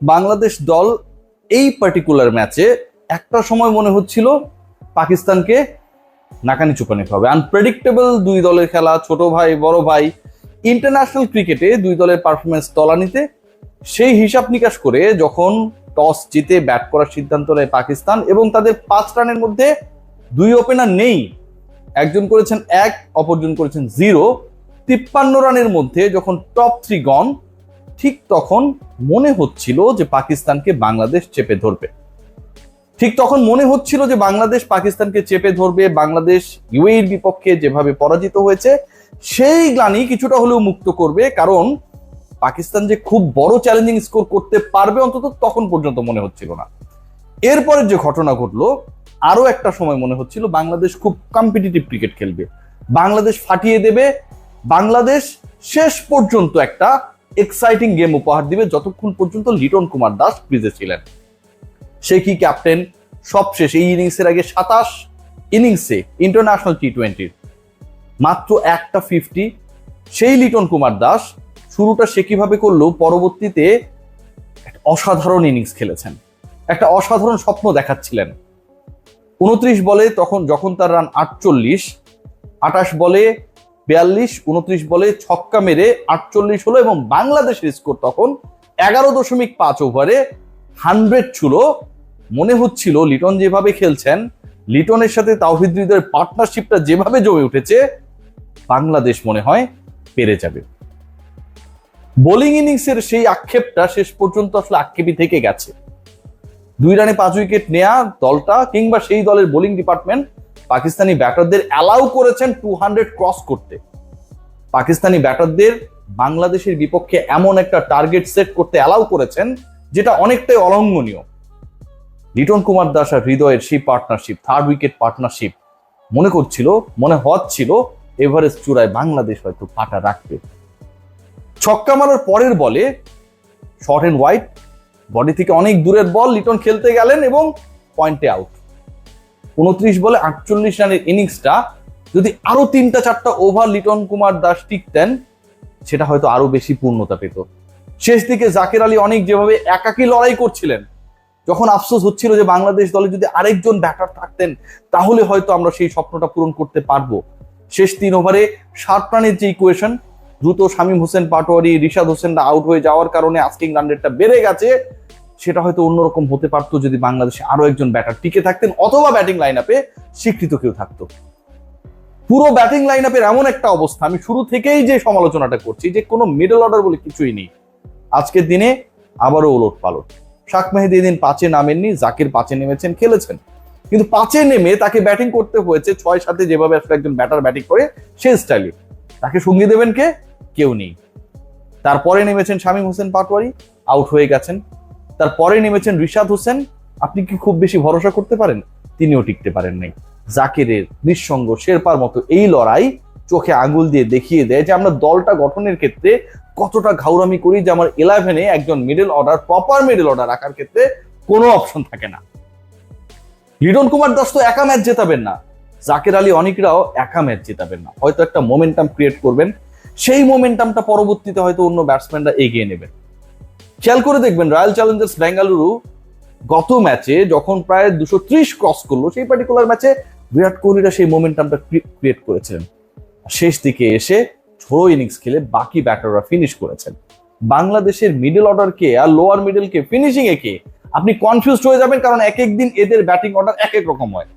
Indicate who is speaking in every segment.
Speaker 1: বাংলাদেশ দল এই পার্টিকুলার ম্যাচে একটা সময় মনে হচ্ছিল পাকিস্তানকে নাকানি চুপানি হবে। আনপ্রেডিক্টেবল দুই দলের খেলা, ছোট ভাই বড় ভাই, ইন্টারন্যাশনাল ক্রিকেটে দুই দলের পারফরমেন্স তলানিতে। সেই হিসাব নিকাশ করে যখন টস জিতে ব্যাট করার সিদ্ধান্ত নেয় পাকিস্তান এবং তাদের 5 রানের মধ্যে দুই ওপেনার নেই, একজন করেছেন 1, অপরজন করেছেন 0, 53 রানের মধ্যে যখন টপ 3 গন, ঠিক তখন মনে হচ্ছিল যে পাকিস্তানকে বাংলাদেশ চেপে ধরবে। ঠিক তখন মনে হচ্ছিল যে বাংলাদেশ পাকিস্তানকে চেপে ধরবে। বাংলাদেশ ইউএইর বিপক্ষে যেভাবে পরাজিত হয়েছে সেই গ্লানি কিছুটা হলেও মুক্ত করবে, কারণ পাকিস্তান যে খুব বড় চ্যালেঞ্জিং স্কোর করতে পারবে অন্তত তখন পর্যন্ত মনে হচ্ছিল না। এরপরের যে ঘটনা ঘটলো, আরো একটা সময় মনে হচ্ছিল বাংলাদেশ খুব কম্পিটিটিভ ক্রিকেট খেলবে, বাংলাদেশ ফাটিয়ে দেবে, বাংলাদেশ শেষ পর্যন্ত একটা এক্সাইটিং গেম উপহার দিবে, যতক্ষণ পর্যন্ত লিটন কুমার দাস ক্রিজে ছিলেন। সে কি ক্যাপ্টেন, সবশেষ এই ইনিংসের আগে 27 ইনিংসে ইন্টারন্যাশনাল টি20 মাত্র একটা 50। সেই লিটন কুমার দাস শুরুটা সে কিভাবে করলো, পরবর্তীতে অসাধারণ ইনিংস খেলেছেন, একটা অসাধারণ স্বপ্ন দেখাচ্ছিলেন। 29 বলে যখন তার রান 48, 28 বলে 42, 29 বলে ছক্কা মেরে 48 হলো এবং বাংলাদেশের স্কোর তখন 11.5 ওভারে 100 ছিল। মনে হচ্ছিল লিটন যেভাবে খেলছেন, লিটনের সাথে তাওহিদ হৃদয়ের পার্টনারশিপটা যেভাবে জমে উঠেছে, বাংলাদেশ মনে হয় পেরে যাবে। বোলিং ইনিংসের সেই আক্ষেপটা শেষ পর্যন্ত আসলে আক্ষেপই থেকে গেছে। 2 রানে 5 উইকেট নেয়া দলটা কিংবা সেই দলের বোলিং ডিপার্টমেন্ট পাকিস্তানি ব্যাটারদের অ্যালাউ করেছেন 200 ক্রস করতে। পাকিস্তানি ব্যাটারদের বাংলাদেশের বিপক্ষে এমন একটা টার্গেট সেট করতে অ্যালাউ করেছেন যেটা অনেকটাই অলঙ্ঘনীয়। লিটন কুমার দাস আর হৃদয়ের সেই পার্টনারশিপ, 3rd উইকেট পার্টনারশিপ, মনে হচ্ছিল এভারেস্ট চূড়ায় বাংলাদেশ হয়তো পাটা রাখবে। ছক্কা মারার পরের বলে শর্ট এন্ড ওয়াইড, বডি থেকে অনেক দূরের বল, লিটন খেলতে গেলেন এবং পয়েন্টে আউট। 29 বলে 48 রানের ইনিংসটা যদি আরো 3-4টা ওভার লিটন কুমার দাস টিকতেন, সেটা হয়তো আরো বেশি পূর্ণতা পেত। শেষ দিকে জাকের আলী অনেক যেভাবে একাকী লড়াই করছিলেন, যখন আফসোস হচ্ছিল যে বাংলাদেশ দলে যদি আরেকজন ব্যাটার থাকতেন তাহলে হয়তো আমরা সেই স্বপ্নটা পূরণ করতে পারবো। শেষ 3 ওভারে 60 রানের যে ইকুয়েশন, দ্রুত শামীম হোসেন পাটোয়ারি, রিশাদ হোসেনরা আউট হয়ে যাওয়ার কারণে আস্কিং রান রেটটা বেড়ে গেছে, সেটা হয়তো অন্যরকম হতে পারতো যদি বাংলাদেশে আরো একজন ব্যাটার টিকে থাকতেন অথবা ব্যাটিং লাইন আপে স্বীকৃত কেউ থাকতো। পুরো ব্যাটিং লাইন আপের এমন একটা অবস্থা, আমি শুরু থেকেই যে সমালোচনাটা করছি যে কোনো মিডল অর্ডার বলে কিছুই নেই। আজকের দিনে আবারও ওলট পালট। শাক মেহেদী এদিন 5-এ নামেননি, জাকির 5-এ নেমেছেন, খেলেছেন, কিন্তু 5-এ নেমে তাকে ব্যাটিং করতে হয়েছে 6-7-এ যেভাবে আসলে একজন ব্যাটার ব্যাটিং করে সেই স্টাইলে। তাকে সঙ্গী দেবেন কে? কেউ নেই। তারপরে নেমেছেন শামীম হোসেন পাটোয়ারি, আউট হয়ে গেছেন। তারপরে নেমেছেন রিশাদ হোসেন, আপনি কি খুব বেশি ভরসা করতে পারেন? তিনিও টিকতে পারেন নাই। জাকিরের নিঃসঙ্গ শেরপার মতো এই লড়াই চোখে আঙুল দিয়ে দেখিয়ে দেয় যে আমরা দলটা গঠনের ক্ষেত্রে কতটা ঘাউরামি করি, যে আমার 11-এ একজন middle order, proper middle order রাখার ক্ষেত্রে কোনো অপশন থাকে না। লিটন কুমার দাস তো একা ম্যাচ জেতাবেন না, জাকের আলী অনেকরাও একা ম্যাচ জেতাবেন না, হয়তো একটা মোমেন্টাম ক্রিয়েট করবেন, সেই মোমেন্টামটা পরবর্তীতে হয়তো অন্য ব্যাটসম্যানরা এগিয়ে নেবেন। খেয়াল করে দেখবেন রয়্যাল চ্যালেঞ্জার্স বেঙ্গালুরু গত ম্যাচে যখন প্রায় 230 ক্রস করলো, সেই পার্টিকুলার ম্যাচে বিরাট কোহলিরা সেই মোমেন্টামটা ক্রিয়েট করেছিলেন। শেষ দিকে এসে ঝোড়ো ইনিংস খেলে বাকি ব্যাটাররা ফিনিশ করেছেন। বাংলাদেশের মিডল অর্ডারকে আর লোয়ার মিডলকে ফিনিশিং একে আপনি কনফিউজড হয়ে যাবেন, কারণ এক এক দিন এদের ব্যাটিং অর্ডার এক এক রকম হয়।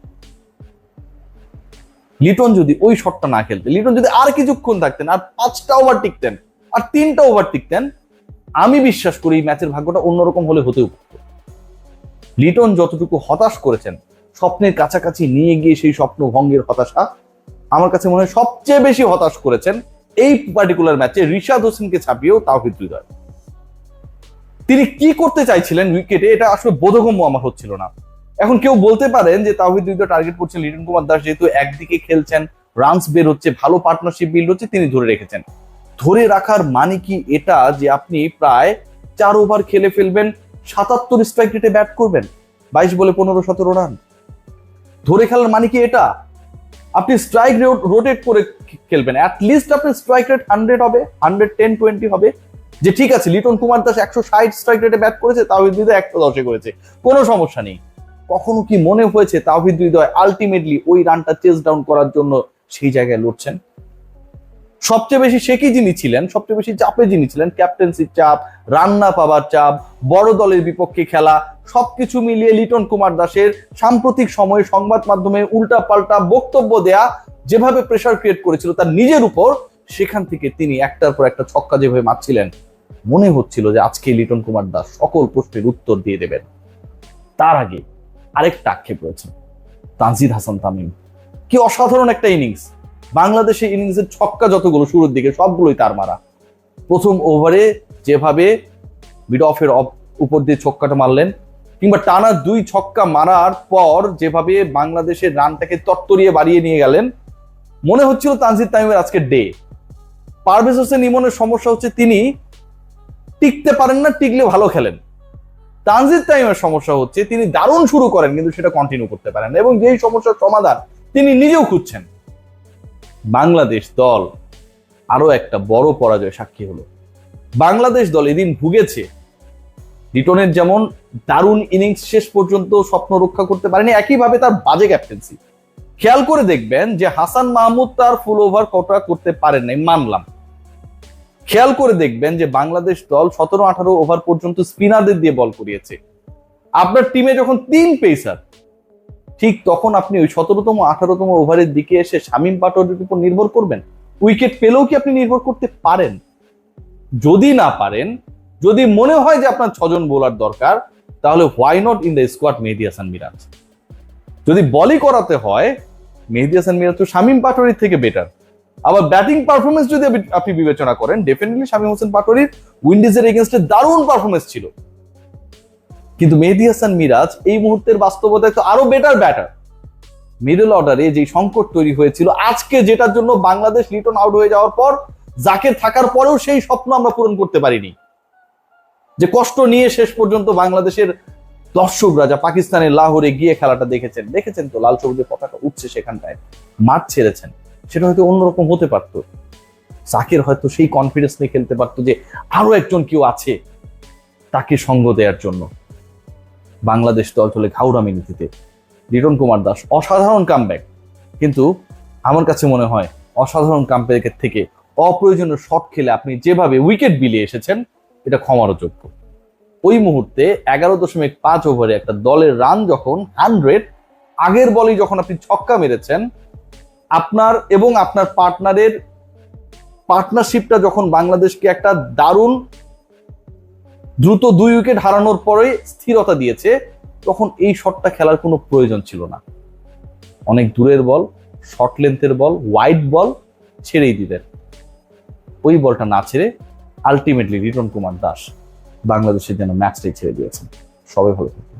Speaker 1: লিটন যদি ওই শটটা না খেলতেন, লিটন যদি আর কিছুক্ষণ থাকতেন, আর 5টা ওভার টিকতেন, আর 3টা ওভার টিকতেন, আমি বিশ্বাস করি এই ম্যাচের ভাগ্যটা অন্যরকম হলে হতেও পারত। লিটন যতটুকু হতাশ করেছেন, স্বপ্নের কাছাকাছি নিয়ে গিয়ে সেই স্বপ্ন ভঙ্গের হতাশা, আমার কাছে মনে হয় সবচেয়ে বেশি হতাশ করেছেন এই পার্টিকুলার ম্যাচে রিশাদ হোসেনকে ছাপিয়েও তাওহিদ হৃদয়। তিনি কি করতে চাইছিলেন উইকেটে, এটা আসলে বোধগম্য আমার হচ্ছিল না। এখন কেউ বলতে পারেন যে তাওহিদ হৃদয় টার্গেট করছেন লিটন কুমার দাস, যেহেতু একদিকে খেলছেন, রানস বের হচ্ছে, ভালো পার্টনারশিপ বিল্ড হচ্ছে, তিনি ধরে রেখেছেন। ধরে রাখার মানে কি এটা যে আপনি প্রায় 4 ওভার খেলে ফেলবেন, 77 স্ট্রাইক রেটে ব্যাট করবেন, 22 বলে 15-17 রান? ধরে খেলার মানে কি এটা? আপনি স্ট্রাইক রোটেট করে খেলবেন, অ্যাটলিস্ট আপনার স্ট্রাইক রেট 100 হবে, 110-20 হবে, যে ঠিক আছে লিটন কুমার দাস 160 স্ট্রাইক রেটে ব্যাট করেছে, তাওহিদ হৃদয় 110-এ করেছে, কোনো সমস্যা নেই। কখনো কি মনে হয়েছে তাওহিদ হৃদয় আলটিমেটলি ওই রানটা চেস ডাউন করার জন্য সেই জায়গায় লড়ছেন? সবচেয়ে বেশি সে কি যিনি ছিলেন, সবচেয়ে বেশি চাপে যিনি ছিলেন, ক্যাপ্টেন্সির চাপ, রান না পাবার চাপ, বড় দলের বিপক্ষে খেলা, সবকিছু মিলিয়ে লিটন কুমার দাসের সাম্প্রতিক সময়ে সংবাদ মাধ্যমে উল্টা পাল্টা বক্তব্য দেয়া যেভাবে প্রেসার ক্রিয়েট করেছিল তার নিজের উপর, সেখান থেকে তিনি একটার পর একটা ছক্কা যেভাবে মারছিলেন, মনে হচ্ছিল যে আজকে লিটন কুমার দাস সকল প্রশ্নের উত্তর দিয়ে দেবেন। তার আগে আরেকটা আক্ষেপ রয়েছে, তানজিদ হাসান তামিম। কি অসাধারণ একটা ইনিংস! বাংলাদেশের ইনিংসের ছক্কা যতগুলো শুরুর দিকে সবগুলোই তার মারা। প্রথম ওভারে যেভাবে মিড অফের উপর দিয়ে ছক্কাটা মারলেন, কিংবা টানা 2 ছক্কা মারার পর যেভাবে বাংলাদেশের রানটাকে তত্তরিয়ে বাড়িয়ে নিয়ে গেলেন, মনে হচ্ছিল তানজিদ তামিমের আজকে ডে। পারভেজ হোসেন ইমনের সমস্যা হচ্ছে তিনি টিকতে পারেন না, টিকলে ভালো খেলেন। তানজিদ তামিমের সমস্যা হচ্ছে তিনি দারুণ শুরু করেন কিন্তু সেটা কন্টিনিউ করতে পারেন না, এবং যেই সমস্যার সমাধান তিনি নিজেও খুঁজছেন। বাংলাদেশ দল আরো একটা বড় পরাজয় সাক্ষী হলো। বাংলাদেশ দল এদিন ভুগেছে, লিটনের যেমন দারুণ ইনিংস শেষ পর্যন্ত স্বপ্ন রক্ষা করতে পারেনি, একইভাবে তার বাজে ক্যাপ্টেন্সি। খেয়াল করে দেখবেন যে হাসান মাহমুদ তার ফুল ওভার কটা করতে পারেন নাই, মানলাম। খেয়াল করে দেখবেন যে বাংলাদেশ দল 17-18 ওভার পর্যন্ত স্পিনারদের দিয়ে বল করিয়েছে। আপনার টিমে যখন 3 পেসার, ঠিক তখন আপনি ওই 17তম 18তম ওভারের দিকে এসে শামীম পাটোয়ারির উপর নির্ভর করবেন? উইকেট পেলেও কি আপনি নির্ভর করতে পারেন? যদি না পারেন, যদি মনে হয় যে আপনার 6 জন বোলার দরকার, তাহলে why not in the squad Mehedi Hasan Miraz? যদি বলই করাতে হয়, মেহেদী হাসান মিরাজ তো শামীম পাটোয়ারির থেকে বেটার। আবার ব্যাটিং পারফরমেন্স যদি আপনি বিবেচনা করেন, ডেফিনেটলি শামীম হোসেন পাটোয়ারির উইন্ডিজের এগেইনস্টে দারুণ পারফরমেন্স ছিল, কিন্তু মেহেদী হাসান মিরাজ এই মুহূর্তের বাস্তবতায় তো আরো বেটার ব্যাটার। মিডল অর্ডারে যে সংকট তৈরি হয়েছিল আজকে, যেটার জন্য বাংলাদেশ লিটন আউট হয়ে যাওয়ার পর, জাকের থাকার পরেও সেই স্বপ্ন আমরা পূরণ করতে পারিনি। যে কষ্ট নিয়ে শেষ পর্যন্ত বাংলাদেশের দর্শকরা যা পাকিস্তানের লাহোরে গিয়ে খেলাটা দেখেছেন তো, লাল সবুজের পতাকা উঠছে সেখানটায়, মাঠ ছেড়েছেন, সেটা হয়তো অন্যরকম হতে পারতো। জাকের হয়তো সেই কনফিডেন্স নিয়ে খেলতে পারতো যে আরো একজন কেউ আছে তাকে সঙ্গ দেওয়ার জন্য। বাংলাদেশ দল চলে ঘাউড়া মিনিতিতে। লিটন কুমার দাস অসাধারণ কামব্যাক, কিন্তু আমার কাছে মনে হয় অসাধারণ কামব্যাকের থেকে অপ্রয়োজনীয় শট খেলে আপনি যেভাবে উইকেট বিলিয়ে এসেছেন, এটা ক্ষমারও যোগ্য। ওই মুহূর্তে 11.5 ওভারে একটা দলের রান যখন 100, আগের বলেই যখন আপনি ছক্কা মেরেছেন, আপনার এবং আপনার পার্টনারের পার্টনারশিপটা যখন বাংলাদেশকে একটা দারুণ দ্রুত 2 উইকেট হারানোর পরে স্থিরতা দিয়েছে, তখন এই শটটা খেলার কোনো প্রয়োজন ছিল না। অনেক দূরের বল, শর্ট লেন্থের বল, ওয়াইড বল ছেড়েই দিলেন। ওই বলটা না ছেড়ে আলটিমেটলি লিটন কুমার দাস বাংলাদেশের জন্য ম্যাচটাই ছেড়ে দিয়েছেন। সবাই ভালো থাকুন।